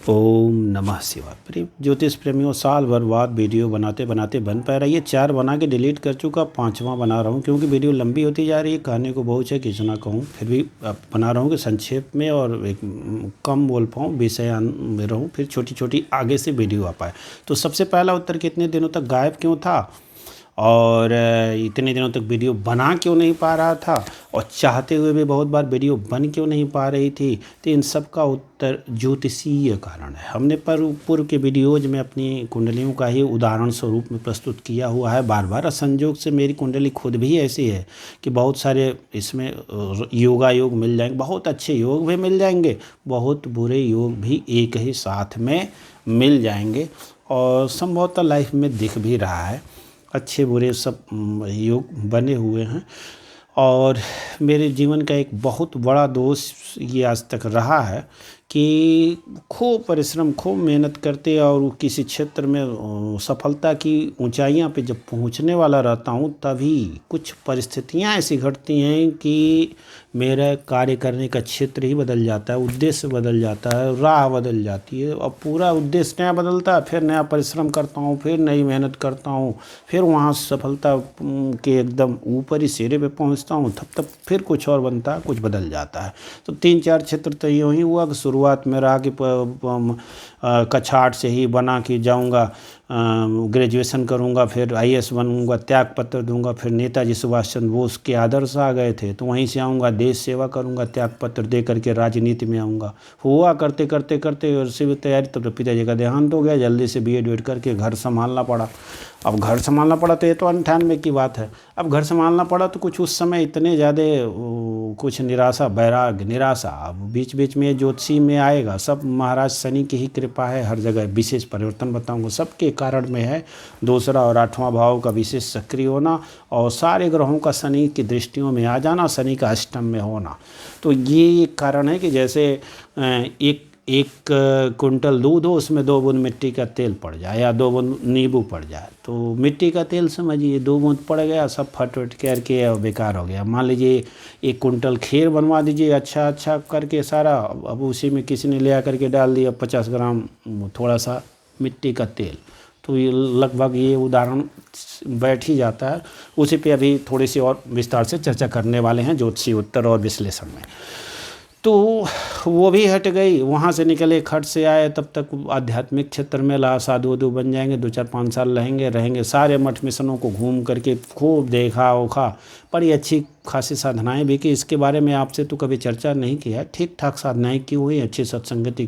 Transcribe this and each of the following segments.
ओम नमः शिवाय। प्रिय ज्योतिष प्रेमियों, साल भर बाद वीडियो बनाते बनाते बन पा रही है। 4 बना के डिलीट कर चुका, 5वां बना रहा हूँ क्योंकि वीडियो लंबी होती जा रही है। कहने को बहुत है, किसी ना कहूँ, फिर भी बना रहा हूँ कि संक्षेप में और एक कम बोल पाऊँ, विषय में रहूँ, फिर छोटी छोटी आगे से वीडियो आ पाए। तो सबसे पहला उत्तर, कितने दिनों तक गायब क्यों था और इतने दिनों तक वीडियो बना क्यों नहीं पा रहा था, और चाहते हुए भी बहुत बार वीडियो बन क्यों नहीं पा रही थी। तो इन सब का उत्तर ज्योतिषीय कारण है। हमने पूर्व के वीडियोज में अपनी कुंडलियों का ही उदाहरण स्वरूप में प्रस्तुत किया हुआ है बार बार। संयोग से मेरी कुंडली खुद भी ऐसी है कि बहुत सारे इसमें योगा योग मिल जाएंगे, बहुत अच्छे योग भी मिल जाएंगे, बहुत बुरे योग भी एक ही साथ में मिल जाएंगे, और संभवतः लाइफ में दिख भी रहा है। अच्छे बुरे सब योग बने हुए हैं। और मेरे जीवन का एक बहुत बड़ा दोष ये आज तक रहा है कि खूब परिश्रम, खूब मेहनत करते और किसी क्षेत्र में सफलता की ऊंचाइयां पे जब पहुंचने वाला रहता हूं, तभी कुछ परिस्थितियां ऐसी घटती हैं कि मेरा कार्य करने का क्षेत्र ही बदल जाता है, उद्देश्य बदल जाता है, राह बदल जाती है, और पूरा उद्देश्य नया बदलता है। फिर नया परिश्रम करता हूँ, फिर नई मेहनत करता हूँ, फिर वहाँ सफलता के एकदम ऊपरी सिरे पे पहुँचता हूँ, तब फिर कुछ और बनता है, कुछ बदल जाता है। तो 3-4 क्षेत्र तो यूँ ही हुआ कि शुरुआत में रहा कि कक्षा 8 से ही बना कि जाऊँगा, ग्रेजुएशन करूँगा, फिर आईएएस बनूँगा, त्याग पत्र दूंगा, फिर नेताजी सुभाष चंद्र बोस के आदर्श आ गए थे, तो वहीं से आऊँगा, देश सेवा करूँगा, त्याग पत्र दे करके राजनीति में आऊँगा। हुआ करते करते करते और सिविल तैयारी, तब तो पिताजी का देहांत हो गया, जल्दी से बीएड करके घर संभालना पड़ा। अब घर संभालना पड़ा तो ये तो 98 की बात है। अब घर संभालना पड़ा तो कुछ उस समय इतने ज़्यादा कुछ निराशा, वैराग्य, निराशा। अब बीच बीच में ज्योतिषी में आएगा, सब महाराज शनि की ही कृपा है, हर जगह विशेष परिवर्तन बताऊंगा, सबके कारण में है। दूसरा और 8वां भाव का विशेष सक्रिय होना, और सारे ग्रहों का शनि की दृष्टियों में आ जाना, शनि का अष्टम में होना। तो ये एक कारण है कि जैसे एक कुंटल दूध हो, उसमें 2 बूंद मिट्टी का तेल पड़ जाए या 2 बूंद नींबू पड़ जाए, तो मिट्टी का तेल समझिए, 2 बूंद पड़ गया, सब फट करके बेकार हो गया। मान लीजिए 1 कुंटल खीर बनवा दीजिए अच्छा अच्छा करके सारा, अब उसी में किसी ने ले आकर के डाल दिया 50 ग्राम थोड़ा सा मिट्टी का तेल, तो ये लगभग ये उदाहरण बैठ ही जाता है। उसी पे अभी थोड़ी सी और विस्तार से चर्चा करने वाले हैं ज्योतिषी उत्तर और विश्लेषण में। तो वो भी हट गई, वहाँ से निकले, खट से आए, तब तक आध्यात्मिक क्षेत्र में ला साधु वधु बन जाएंगे, 2-4-5 साल रहेंगे, सारे मठ मिशनों को घूम करके खूब देखा ओखा, बड़ी अच्छी खासी साधनाएं भी की। इसके बारे में आपसे तो कभी चर्चा नहीं किया है। ठीक ठाक साधनाएं की हुई, अच्छी सत्संगति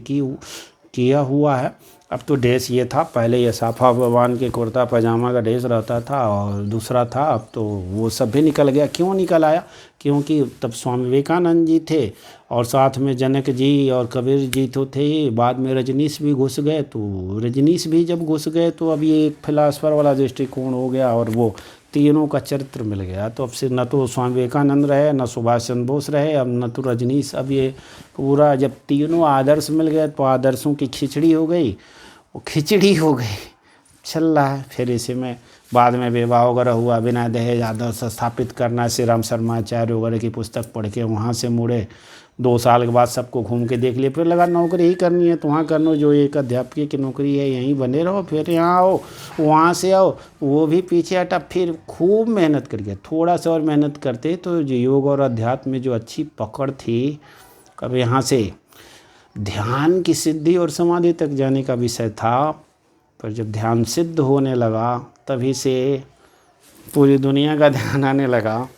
किया हुआ है। अब तो ड्रेस ये था, पहले ये साफा भगवान के कुर्ता पजामा का ड्रेस रहता था, और दूसरा था, अब तो वो सब भी निकल गया। क्यों निकल आया? क्योंकि तब स्वामी विवेकानंद जी थे, और साथ में जनक जी और कबीर जी तो थे, बाद में रजनीश भी घुस गए। तो रजनीश भी जब घुस गए तो अब ये एक फिलासफर वाला दृष्टिकोण हो गया, और वो तीनों का चरित्र मिल गया। तो अब से न तो स्वामी विवेकानंद रहे, न सुभाष चंद्र बोस रहे, अब न तो रजनीश। अब ये पूरा जब तीनों आदर्श मिल गए तो आदर्शों की खिचड़ी हो गई, वो खिचड़ी हो गई, चल रहा है। फिर इसी में बाद में विवाह वगैरह हुआ, बिना दहेज आदर्श स्थापित करना, श्री राम शर्मा आचार्य वगैरह की पुस्तक पढ़ के वहाँ से मुड़े। 2 साल के बाद सबको घूम के देख लिए, फिर लगा नौकरी ही करनी है तो वहाँ कर लो, जो एक अध्यापक की नौकरी है यहीं बने रहो, फिर यहाँ आओ, वहाँ से आओ, वो भी पीछे हटा। फिर खूब मेहनत करके, थोड़ा सा और मेहनत करते तो जो योग और अध्यात्म में जो अच्छी पकड़ थी, कब यहाँ से ध्यान की सिद्धि और समाधि तक जाने का विषय था। पर जब ध्यान सिद्ध होने लगा, तभी से पूरी दुनिया का ध्यान आने लगा,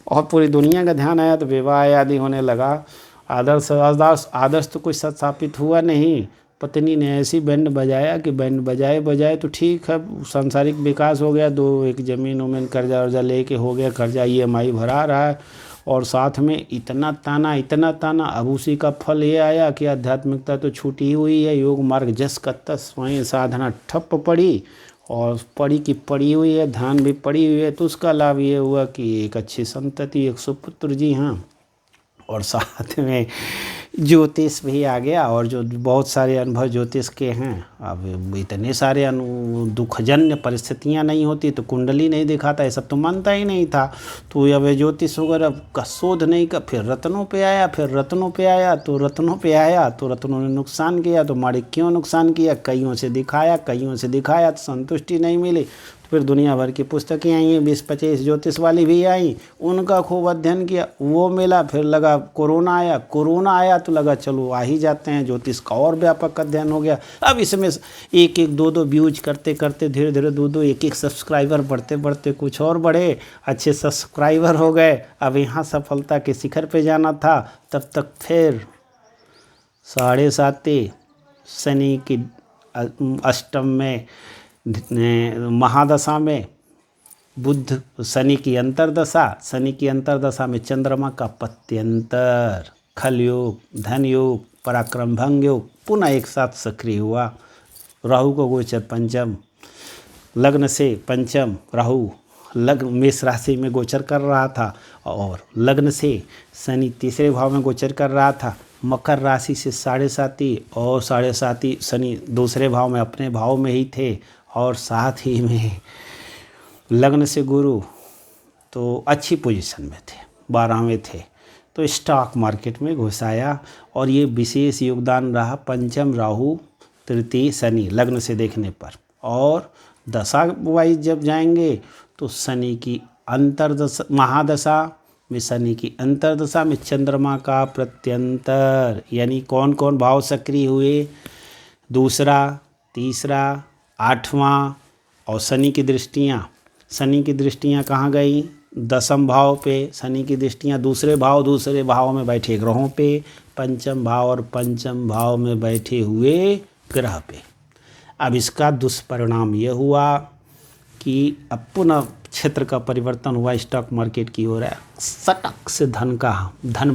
और पूरी दुनिया का ध्यान आया तो विवाह आदि होने लगा। आदर्श तो कुछ स्थापित हुआ नहीं। पत्नी ने ऐसी बैंड बजाया कि बैंड बजाए तो ठीक है, सांसारिक विकास हो गया, 1 जमीन उमीन कर्जा वर्जा लेके हो गया, कर्जा EMI भरा रहा है, और साथ में इतना ताना। अब उसी का फल ये आया कि आध्यात्मिकता तो छूटी हुई है, योग मार्ग जस का तस, वहीं साधना ठप पड़ी, और पड़ी की पड़ी हुई है, ध्यान भी पड़ी हुई है। तो उसका लाभ ये हुआ कि एक अच्छी संतति, एक सुपुत्र जी हाँ, और साथ में ज्योतिष भी आ गया, और जो बहुत सारे अनुभव ज्योतिष के हैं। अब इतने सारे दुखजन्य परिस्थितियां नहीं होती तो कुंडली नहीं दिखाता, ये सब तो मानता ही नहीं था। तो अब ज्योतिष वगैरह का शोध नहीं कर, फिर रत्नों पे आया, फिर रत्नों पे आया, तो रत्नों पे आया तो रत्नों ने नुकसान किया, तो माणिक्यों नुकसान किया, कईयों से दिखाया, कईयों से दिखाया तो संतुष्टि नहीं मिली। फिर दुनिया भर की पुस्तकें आई हैं, 20-25 ज्योतिष वाली भी आई, उनका खूब अध्ययन किया, वो मिला। फिर लगा कोरोना आया तो लगा चलो आ ही जाते हैं, ज्योतिष का और व्यापक अध्ययन हो गया। अब इसमें एक एक दो व्यूज करते करते धीरे धीरे दो एक एक सब्सक्राइबर बढ़ते बढ़ते कुछ और बढ़े, अच्छे सब्सक्राइबर हो गए। अब यहाँ सफलता के शिखर पे जाना था, तब तक फिर 7.5 शनि की अष्टम में महादशा में बुध, शनि की अंतरदशा में चंद्रमा का पत्यंतर, खल योग, धन योग, पराक्रम भंग योग पुनः एक साथ सक्रिय हुआ। राहु को गोचर पंचम, लग्न से पंचम राहु लग्न मेष राशि में गोचर कर रहा था, और लग्न से शनि 3रे भाव में गोचर कर रहा था। मकर राशि से 7.5 और 7.5 शनि 2रे भाव में अपने भाव में ही थे, और साथ ही में लग्न से गुरु तो अच्छी पोजीशन में थे, 12वें थे। तो स्टॉक मार्केट में घुस आया, और ये विशेष योगदान रहा पंचम राहु, तृतीय शनि लग्न से देखने पर। और दशा वाइज जब जाएंगे तो शनि की अंतरदशा, महादशा में शनि की अंतरदशा में चंद्रमा का प्रत्यंतर, यानी कौन कौन भाव सक्रिय हुए, 2रा, 3रा, 8वां। और शनि की दृष्टियाँ कहाँ गई, 10म भाव पे शनि की दृष्टियाँ, दूसरे भाव में बैठे ग्रहों पे, पंचम भाव और पंचम भाव में बैठे हुए ग्रह पे। अब इसका दुष्परिणाम यह हुआ कि अब पुनः क्षेत्र का परिवर्तन हुआ, स्टॉक मार्केट की ओर है, सटक से धन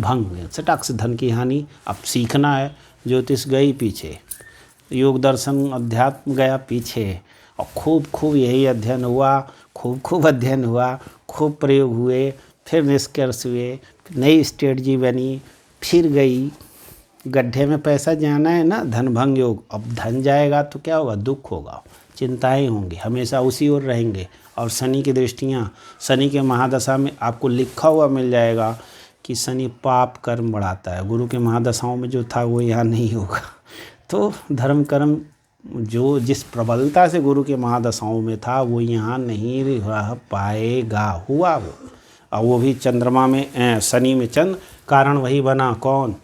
भंग, सटक से धन की हानि। अब सीखना है, ज्योतिष गई पीछे, योग दर्शन अध्यात्म गया पीछे, और खूब यही अध्ययन हुआ, खूब प्रयोग हुए, फिर निष्कर्ष हुए, नई स्ट्रेटजी बनी, फिर गई। गड्ढे में पैसा जाना है ना, धन भंग योग। अब धन जाएगा तो क्या होगा, दुख होगा, चिंताएं होंगी, हमेशा उसी ओर रहेंगे। और शनि की दृष्टियाँ, शनि के महादशा में आपको लिखा हुआ मिल जाएगा कि शनि पाप कर्म बढ़ाता है। गुरु के महादशाओं में जो था वो यहाँ नहीं होगा। तो धर्म कर्म जो जिस प्रबलता से गुरु के महादशाओं में था वो यहाँ नहीं रह पाएगा। हुआ वो, और वो भी चंद्रमा में, शनि में चंद्र, कारण वही बना कौन,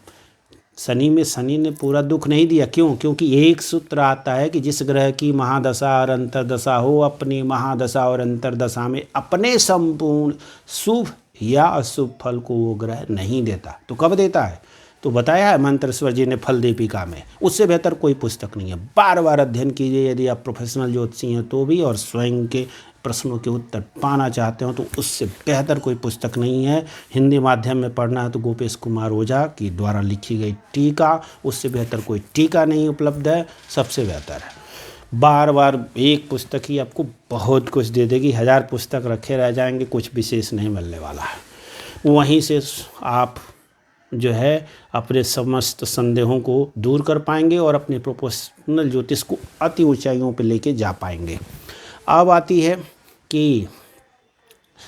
शनि में। शनि ने पूरा दुख नहीं दिया, क्यों? क्योंकि एक सूत्र आता है कि जिस ग्रह की महादशा और अंतरदशा हो, अपनी महादशा और अंतरदशा में अपने संपूर्ण शुभ या अशुभ फल को वो ग्रह नहीं देता। तो कब देता है? तो बताया है मंत्रेश्वर जी ने फल दीपिका में। उससे बेहतर कोई पुस्तक नहीं है। बार बार अध्ययन कीजिए, यदि आप प्रोफेशनल ज्योतिषी हैं तो भी, और स्वयं के प्रश्नों के उत्तर पाना चाहते हो तो उससे बेहतर कोई पुस्तक नहीं है। हिंदी माध्यम में पढ़ना है तो गोपेश कुमार ओझा की द्वारा लिखी गई टीका, उससे बेहतर कोई टीका नहीं उपलब्ध है, सबसे बेहतर है। बार बार एक पुस्तक ही आपको बहुत कुछ दे देगी, 1000 पुस्तक रखे रह जाएंगे, कुछ विशेष नहीं मिलने वाला है। वहीं से आप जो है अपने समस्त संदेहों को दूर कर पाएंगे और अपने प्रोफेशनल ज्योतिष को अति ऊंचाइयों पर लेके जा पाएंगे। अब आती है कि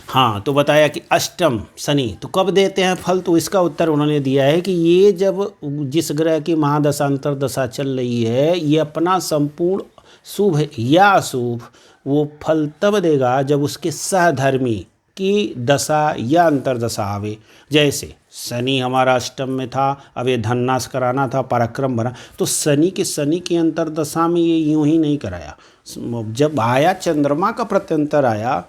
हाँ, तो बताया कि अष्टम शनि तो कब देते हैं फल, तो इसका उत्तर उन्होंने दिया है कि ये जब जिस ग्रह की महादशा अंतरदशा चल रही है, ये अपना संपूर्ण शुभ या अशुभ वो फल तब देगा जब उसके सहधर्मी की दशा या अंतरदशा आवे। जैसे शनि हमारा अष्टम में था, अब ये धननाश कराना था, पराक्रम भरा, तो शनि की अंतरदशा में ये यूं ही नहीं कराया। जब आया चंद्रमा का प्रत्यंतर आया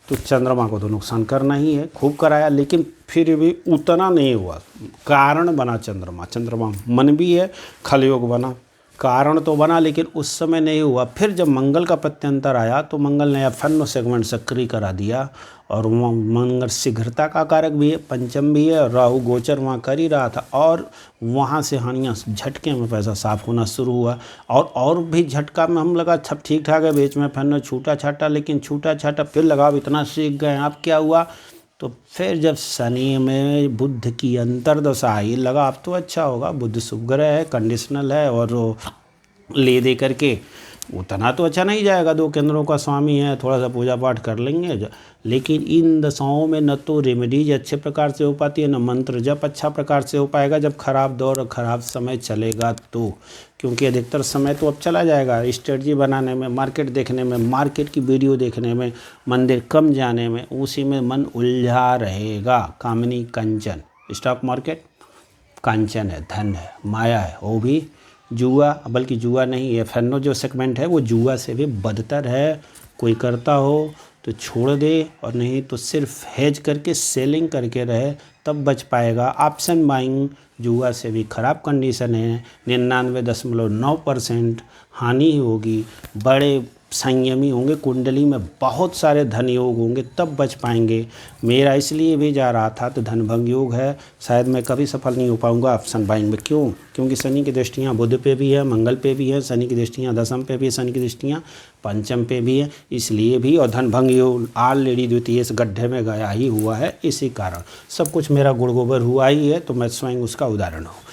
तो चंद्रमा को तो नुकसान करना ही है, खूब कराया, लेकिन फिर भी उतना नहीं हुआ। कारण बना चंद्रमा मन भी है, खल योग बना, कारण तो बना, लेकिन उस समय नहीं हुआ। फिर जब मंगल का प्रत्यंतर आया तो मंगल ने फन्नो सेगमेंट सक्रिय करा दिया, और वहाँ मंगल शीघ्रता का कारक भी है, पंचम भी है, राहु गोचर वहाँ कर ही रहा था, और वहाँ से हानियाँ झटके में पैसा साफ होना शुरू हुआ। और भी झटका में हम लगा सब ठीक ठाक है, बीच में फन्नो छूटा छाटा, लेकिन छूटा छाटा फिर लगा, इतना सीख गए। अब क्या हुआ, तो फिर जब शनि में बुध की अंतर्दशा आई, लगा अब तो अच्छा होगा, बुध शुभ ग्रह है, कंडीशनल है, और वो ले दे करके उतना तो अच्छा नहीं जाएगा, 2 केंद्रों का स्वामी है, थोड़ा सा पूजा पाठ कर लेंगे। लेकिन इन दशाओं में न तो रेमेडीज अच्छे प्रकार से हो पाती है, न मंत्र जप अच्छा प्रकार से हो पाएगा जब खराब दौर और खराब समय चलेगा तो। क्योंकि अधिकतर समय तो अब चला जाएगा स्ट्रेटजी बनाने में, मार्केट देखने में, मार्केट की वीडियो देखने में, मंदिर कम जाने में, उसी में मन उलझा रहेगा। कामिनी कंचन, स्टॉक मार्केट कांचन है, धन है, माया है, वो भी जुआ, बल्कि जुआ नहीं, एफएनओ जो सेगमेंट है वो जुआ से भी बदतर है। कोई करता हो तो छोड़ दे, और नहीं तो सिर्फ हेज करके सेलिंग करके रहे, तब बच पाएगा। ऑप्शन बाइंग जुआ से भी ख़राब कंडीशन है, 99.9% हानि होगी। बड़े संयमी होंगे, कुंडली में बहुत सारे धन योग होंगे, तब बच पाएंगे। मेरा इसलिए भी जा रहा था तो धन भंग योग है, शायद मैं कभी सफल नहीं हो पाऊंगा ऑप्शन बाइंग में। क्यों? क्योंकि शनि की दृष्टियाँ बुध पे भी है, मंगल पे भी है, शनि की दृष्टियाँ दशम पे भी है, शनि की दृष्टियाँ पंचम पे भी है, इसलिए भी। और धन भंग योग ऑलरेडी द्वितीय इस गड्ढे में गया ही हुआ है, इसी कारण सब कुछ मेरा गुड़ गोबर हुआ ही है, तो मैं स्वयं उसका उदाहरण हूँ।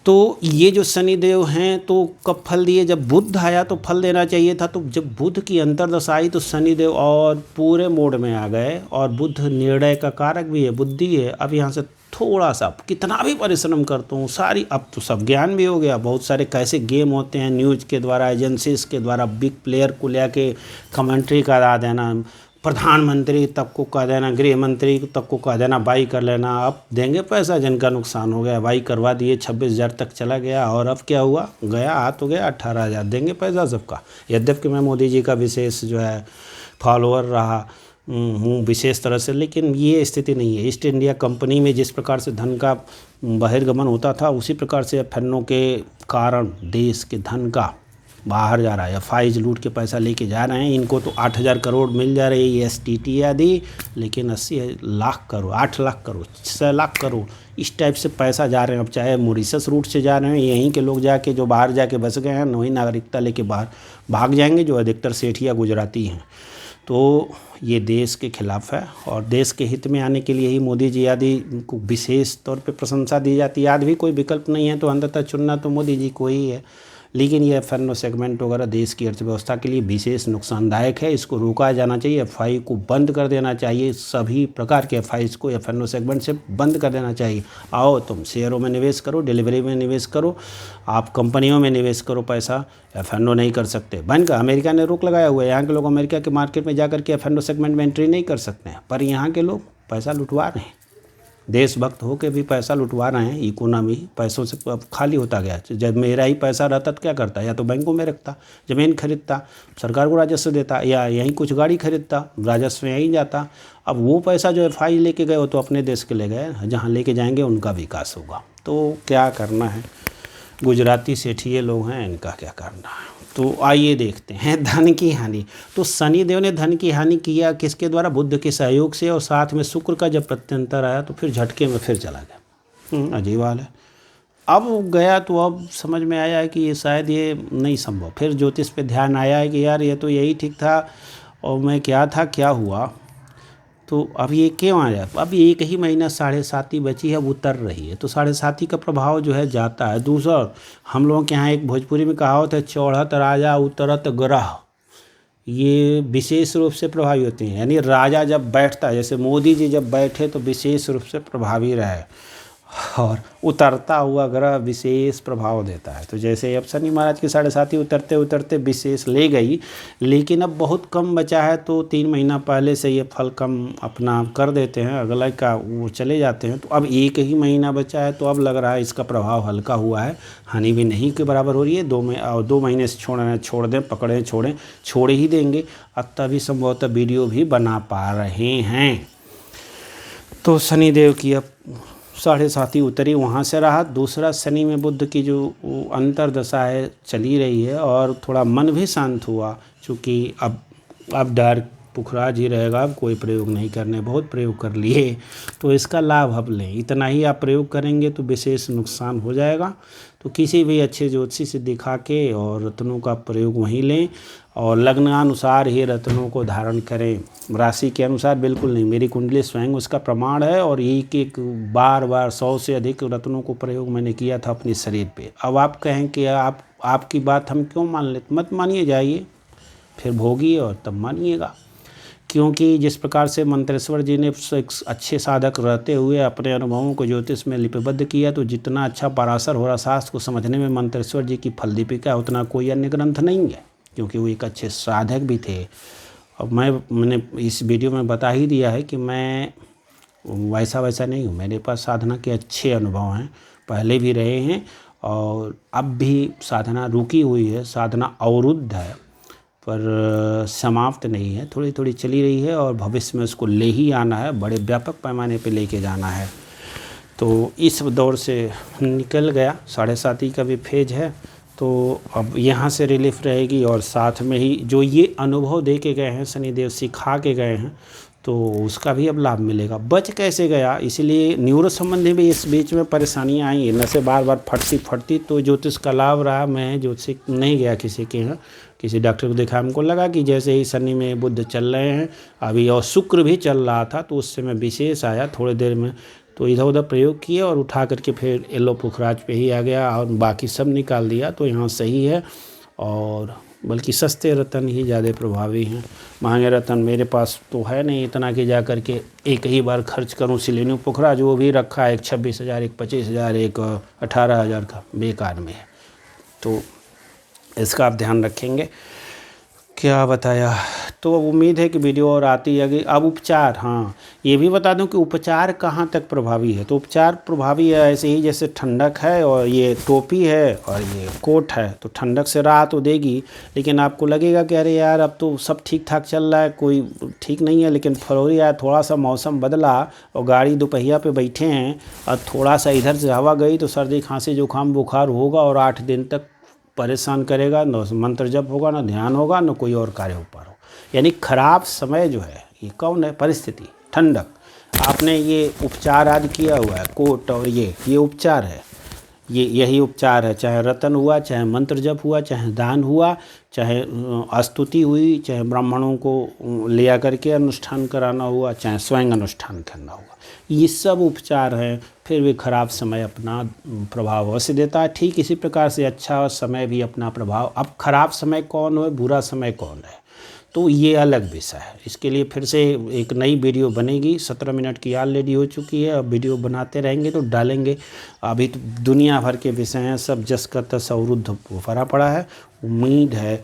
तो ये जो शनिदेव हैं तो कब फल दिए? जब बुध आया तो फल देना चाहिए था। तो जब बुध की अंतर्दशा आई तो शनिदेव और पूरे मोड में आ गए, और बुध निर्णय का कारक भी है, बुद्धि है। अब यहाँ से थोड़ा सा कितना भी परिश्रम करता हूँ सारी, अब तो सब ज्ञान भी हो गया, बहुत सारे कैसे गेम होते हैं न्यूज़ के द्वारा, एजेंसीज के द्वारा, बिग प्लेयर को लेके कमेंट्री करा देना, प्रधानमंत्री तक को कह देना, गृह मंत्री तक को कह देना बाई कर लेना। अब देंगे पैसा, जिनका नुकसान हो गया बाई करवा दिए, 26,000 तक चला गया। और अब क्या हुआ? गया हाथ हो गया 18,000, देंगे पैसा सबका। यद्यपि मैं मोदी जी का विशेष जो है फॉलोअर रहा हूँ विशेष तरह से, लेकिन ये स्थिति नहीं है। ईस्ट इंडिया कंपनी में जिस प्रकार से धन का बहिर्गमन होता था, उसी प्रकार से एफएनओ के कारण देश के धन का बाहर जा रहा है। फाइज लूट के पैसा लेके जा रहे हैं। इनको तो 8,000 करोड़ मिल जा रही है STT आदि, लेकिन 80 लाख करोड़, 8 लाख करोड़, 6 लाख करोड़ इस टाइप से पैसा जा रहे हैं। अब चाहे मॉरिशस रूट से जा रहे हैं, यहीं के लोग जाके जो बाहर जाके बस गए हैं, वही नागरिकता लेके बाहर भाग जाएंगे, जो अधिकतर सेठिया गुजराती हैं। तो ये देश के खिलाफ है, और देश के हित में आने के लिए ही मोदी जी आदि को विशेष तौर पे प्रशंसा दी जाती है। आदि भी कोई विकल्प नहीं है, तो अंततः चुनना तो मोदी जी को ही है। लेकिन ये एफएनओ सेगमेंट वगैरह देश की अर्थव्यवस्था के लिए विशेष नुकसानदायक है, इसको रोका जाना चाहिए। एफआई को बंद कर देना चाहिए, सभी प्रकार के एफआईज को एफएनओ सेगमेंट से बंद कर देना चाहिए। आओ तुम शेयरों में निवेश करो, डिलीवरी में निवेश करो, आप कंपनियों में निवेश करो, पैसा एफएनओ नहीं कर सकते। बंद का अमेरिका ने रोक लगाया हुआ है, यहाँ के लोग अमेरिका के मार्केट में जाकर के एफएनओ सेगमेंट में एंट्री नहीं कर सकते हैं, पर यहाँ के लोग पैसा लुटवा रहे हैं, देशभक्त होकर भी पैसा लुटवा रहे हैं। इकोनॉमी पैसों से अब खाली होता गया। जब मेरा ही पैसा रहता तो क्या करता? या तो बैंकों में रखता, ज़मीन खरीदता, सरकार को राजस्व देता, या यहीं कुछ गाड़ी खरीदता, राजस्व यहीं जाता। अब वो पैसा जो एफआई लेके गए वो तो अपने देश के ले गए, जहाँ लेके जाएंगे उनका विकास होगा। तो क्या करना है, गुजराती सेठिए लोग हैं, इनका क्या करना है। तो आइए देखते हैं धन की हानि। तो शनिदेव ने धन की हानि किया किसके द्वारा? बुध के सहयोग से, और साथ में शुक्र का जब प्रत्यंतर आया तो फिर झटके में फिर चला गया। अजीब हाल है। अब गया तो अब समझ में आया है कि ये शायद ये नहीं संभव। फिर ज्योतिष पे ध्यान आया है कि यार ये तो यही ठीक था, और मैं क्या था क्या हुआ। तो अब ये क्यों आया? अब एक ही महीना 7.5 बची है, अब उतर रही है, तो 7.5 का प्रभाव जो है जाता है। दूसरा, हम लोगों के यहाँ एक भोजपुरी में कहावत है, चौड़त राजा उतरत ग्रह, ये विशेष रूप से प्रभावी होते हैं। यानी राजा जब बैठता है, जैसे मोदी जी जब बैठे तो विशेष रूप से प्रभावी रहे, और उतरता हुआ ग्रह विशेष प्रभाव देता है। तो जैसे अब शनि महाराज की 7.5 उतरते उतरते विशेष ले गई, लेकिन अब बहुत कम बचा है, तो 3 महीना पहले से ये फल कम अपना कर देते हैं, अगला का वो चले जाते हैं। तो अब एक ही महीना बचा है, तो अब लग रहा है इसका प्रभाव हल्का हुआ है, हानि भी नहीं के बराबर हो रही है। 2 महीने से छोड़ दें, पकड़ें छोड़ ही देंगे। अब तभी संभवतः वीडियो भी बना पा रहे हैं। तो शनिदेव की अब 7.5 उतरी, वहाँ से रहा। दूसरा, शनि में बुध की जो अंतर्दशा है चली रही है, और थोड़ा मन भी शांत हुआ, क्योंकि अब डर पुखराज ही रहेगा। अब कोई प्रयोग नहीं करने, बहुत प्रयोग कर लिए, तो इसका लाभ अब लें। इतना ही आप प्रयोग करेंगे तो विशेष नुकसान हो जाएगा। तो तो किसी भी अच्छे ज्योतिषी से दिखा के और रत्नों का प्रयोग वहीं लें और लग्नानुसार ही रत्नों को धारण करें, राशि के अनुसार बिल्कुल नहीं। मेरी कुंडली स्वयं उसका प्रमाण है और एक बार 100 से अधिक रत्नों को प्रयोग मैंने किया था अपने शरीर पे। अब आप कहें कि आपकी बात हम क्यों मान लेते, मत मानिए, जाइए फिर भोगिए और तब मानिएगा। क्योंकि जिस प्रकार से मंत्रेश्वर जी ने एक अच्छे साधक रहते हुए अपने अनुभवों को ज्योतिष में लिपिबद्ध किया, तो जितना अच्छा पराशर हो रहा शास्त्र को समझने में मंत्रेश्वर जी की फलदीपिका उतना कोई अन्य ग्रंथ नहीं है, क्योंकि वो एक अच्छे साधक भी थे। अब मैंने इस वीडियो में बता ही दिया है कि मैं वैसा नहीं हूँ। मेरे पास साधना के अच्छे अनुभव हैं, पहले भी रहे हैं और अब भी साधना रुकी हुई है, साधना अवरुद्ध है पर समाप्त नहीं है, थोड़ी थोड़ी चली रही है और भविष्य में उसको ले ही आना है, बड़े व्यापक पैमाने पे लेके जाना है। तो इस दौर से निकल गया, 7.5 का भी फेज है, तो अब यहाँ से रिलीफ रहेगी और साथ में ही जो ये अनुभव दे के गए हैं शनिदेव, सिखा के गए हैं, तो उसका भी अब लाभ मिलेगा। बच कैसे गया, इसलिए न्यूरो संबंधी भी इस बीच में परेशानियाँ आई, नसें बार बार फटती तो ज्योतिष का लाभ रहा। मैं ज्योतिष नहीं गया किसी के यहाँ, किसी डॉक्टर को देखा, हमको लगा कि जैसे ही शनि में बुध चल रहे हैं अभी और शुक्र भी चल रहा था, तो उससे मैं विशेष आया थोड़ी देर में, तो इधर उधर प्रयोग किए और उठा करके फिर येलो पुखराज पे ही आ गया और बाकी सब निकाल दिया। तो यहाँ सही है और बल्कि सस्ते रतन ही ज़्यादा प्रभावी हैं। महंगे रतन मेरे पास तो है नहीं इतना कि जा करके एक ही बार खर्च करूँ। सिलेनियम पुखराज वो भी रखा है, एक 26,000, एक 25,000, एक 18,000 का, बेकार में है। तो इसका आप ध्यान रखेंगे। क्या बताया, तो उम्मीद है कि वीडियो और आती है। अब उपचार, हाँ ये भी बता दूं कि उपचार कहाँ तक प्रभावी है। तो उपचार प्रभावी है ऐसे ही जैसे ठंडक है और ये टोपी है और ये कोट है, तो ठंडक से राहत तो देगी, लेकिन आपको लगेगा कि अरे यार अब तो सब ठीक ठाक चल रहा है, कोई ठीक नहीं है। लेकिन फरवरी आया, थोड़ा सा मौसम बदला और गाड़ी दोपहिया पे बैठे हैं और थोड़ा सा इधर से हवा गई तो सर्दी खांसी जुकाम बुखार होगा और 8 दिन तक परेशान करेगा। न मंत्र जप होगा, न ध्यान होगा, न कोई और कार्य हो पा रहा हो। यानी खराब समय जो है ये कौन है, परिस्थिति, ठंडक। आपने ये उपचार आदि किया हुआ है, कोट और ये उपचार है, यही उपचार है। चाहे रतन हुआ, चाहे मंत्र जप हुआ, चाहे दान हुआ, चाहे स्तुति हुई, चाहे ब्राह्मणों को ले आकर के अनुष्ठान कराना हुआ, चाहे स्वयं अनुष्ठान करना हुआ, ये सब उपचार हैं। फिर भी खराब समय अपना प्रभाव अवश्य देता है। ठीक इसी प्रकार से अच्छा समय भी अपना प्रभाव। अब खराब समय कौन है, बुरा समय कौन है, तो ये अलग विषय है। इसके लिए फिर से एक नई वीडियो बनेगी। 17 मिनट की ऑलरेडी हो चुकी है, अब वीडियो बनाते रहेंगे तो डालेंगे। अभी तो दुनिया भर के विषय हैं, सब जस का तस अवरुद्ध भरा पड़ा है। उम्मीद है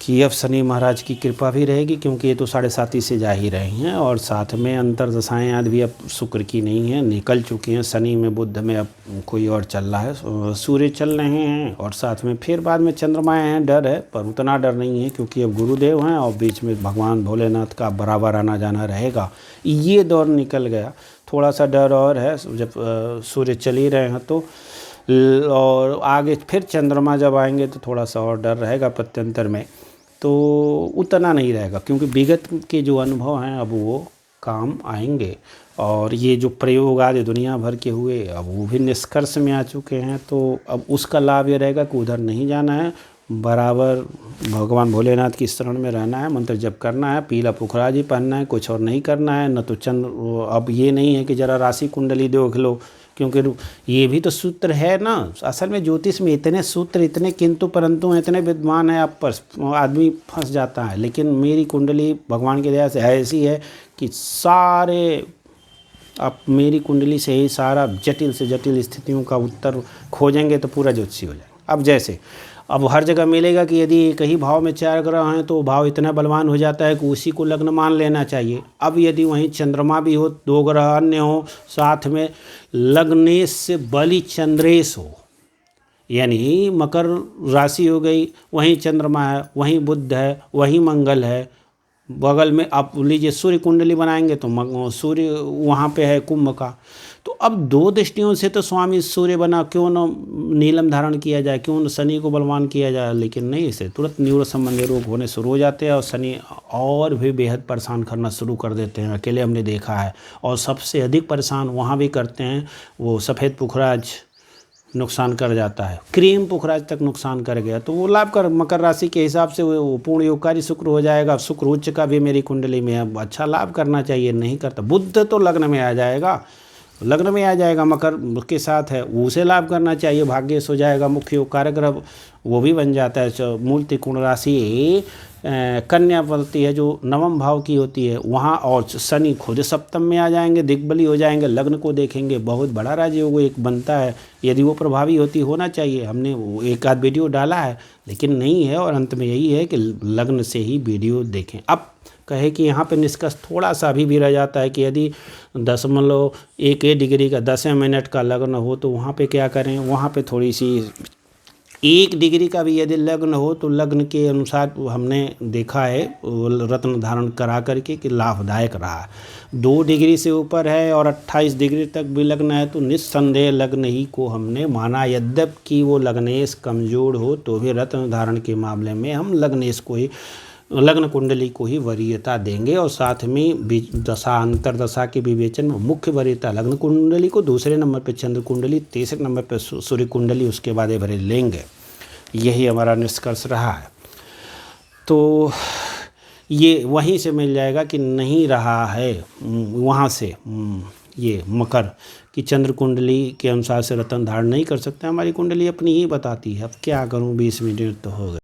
कि अब शनि महाराज की कृपा भी रहेगी, क्योंकि ये तो 7.5 से जा ही रहे हैं और साथ में अंतर्दशाएँ आदि भी अब शुक्र की नहीं है, निकल चुकी हैं। शनि में बुध में अब कोई और चल रहा है, सूर्य चल रहे हैं और साथ में फिर बाद में चंद्रमाएँ हैं। डर है पर उतना डर नहीं है, क्योंकि अब गुरुदेव हैं और बीच में भगवान भोलेनाथ का बराबर आना जाना रहेगा। ये दौर निकल गया, थोड़ा सा डर और है जब सूर्य चल ही रहे हैं तो, और आगे फिर चंद्रमा जब आएंगे तो थोड़ा सा और डर रहेगा प्रत्यंतर में, तो उतना नहीं रहेगा, क्योंकि विगत के जो अनुभव हैं अब वो काम आएंगे। और ये जो प्रयोग आदि दुनिया भर के हुए अब वो भी निष्कर्ष में आ चुके हैं, तो अब उसका लाभ ये रहेगा कि उधर नहीं जाना है, बराबर भगवान भोलेनाथ की शरण में रहना है, मंत्र जप करना है, पीला पुखराज ही पहनना है, कुछ और नहीं करना है। न तो चंद्र, अब ये नहीं है कि ज़रा राशि कुंडली देख लो, क्योंकि ये भी तो सूत्र है ना। असल में ज्योतिष में इतने सूत्र, इतने किंतु परंतु, इतने विद्वान है, आप पर आदमी फंस जाता है। लेकिन मेरी कुंडली भगवान की दया से ऐसी है कि सारे, आप मेरी कुंडली से ही सारा जटिल से जटिल स्थितियों का उत्तर खोजेंगे तो पूरा ज्योतिषी हो जाएगा। अब जैसे अब हर जगह मिलेगा कि यदि एक ही भाव में 4 ग्रह हैं तो भाव इतना बलवान हो जाता है कि उसी को लग्न मान लेना चाहिए। अब यदि वहीं चंद्रमा भी हो, 2 ग्रह अन्य हो, साथ में लग्नेश से बलि चंद्रेश हो, यानी मकर राशि हो गई, वहीं चंद्रमा है, वहीं बुध है, वहीं मंगल है, बगल में आप लीजिए सूर्य कुंडली बनाएंगे तो सूर्य वहाँ पे है कुंभ का। तो अब 2 दृष्टियों से तो स्वामी सूर्य बना, क्यों न नीलम धारण किया जाए, क्यों न शनि को बलवान किया जाए। लेकिन नहीं, इसे तुरंत न्यूरो संबंधी रोग होने शुरू हो जाते हैं और शनि और भी बेहद परेशान करना शुरू कर देते हैं। अकेले हमने देखा है, और सबसे अधिक परेशान वहाँ भी करते हैं वो सफ़ेद पुखराज नुकसान कर जाता है, क्रीम पुखराज तक नुकसान कर गया, तो वो लाभ कर मकर राशि के हिसाब से वो पूर्ण योगकारी शुक्र हो जाएगा। शुक्र उच्च का भी मेरी कुंडली में है, अच्छा लाभ करना चाहिए, नहीं करता। बुध तो लग्न में आ जाएगा, लग्न में आ जाएगा, मकर के साथ है, उसे लाभ करना चाहिए, भाग्येश हो जाएगा। मुख्य योग कारक ग्रह वो भी बन जाता है। मूल त्रिकोण राशि कन्या बनती है, जो नवम भाव की होती है वहाँ, और शनि खुद सप्तम में आ जाएंगे, दिग्बली हो जाएंगे, लग्न को देखेंगे, बहुत बड़ा राजयोग एक बनता है। यदि वो प्रभावी होती होना चाहिए, हमने वो एक आध वीडियो डाला है लेकिन नहीं है, और अंत में यही है कि लग्न से ही वीडियो देखें। अब कहे कि यहाँ पे निष्कर्ष थोड़ा सा अभी भी रह जाता है कि यदि 1 डिग्री का 10 मिनट का लग्न हो तो वहाँ पे क्या करें, वहाँ पे थोड़ी सी 1 डिग्री का भी यदि लग्न हो तो लग्न के अनुसार हमने देखा है रत्न धारण करा करके कि लाभदायक रहा। 2 डिग्री से ऊपर है और 28 डिग्री तक भी लग्न है तो निस्संदेह लग्न ही को हमने माना, यद्यपि वो लग्नेश कमजोर हो तो भी रत्न धारण के मामले में हम लग्नेश को ही, लग्न कुंडली को ही वरीयता देंगे। और साथ में दशा अंतर दशा के विवेचन में मुख्य वरीयता लग्न कुंडली को, दूसरे नंबर पे चंद्र कुंडली, तीसरे नंबर पे सूर्य कुंडली, उसके बाद भरे लेंगे। यही हमारा निष्कर्ष रहा है। तो ये वहीं से मिल जाएगा कि नहीं रहा है, वहाँ से ये मकर की चंद्र कुंडली के अनुसार से रत्न धारण नहीं कर सकते, हमारी कुंडली अपनी ही बताती है। अब क्या करूँ, 20 मिनट तो हो गए।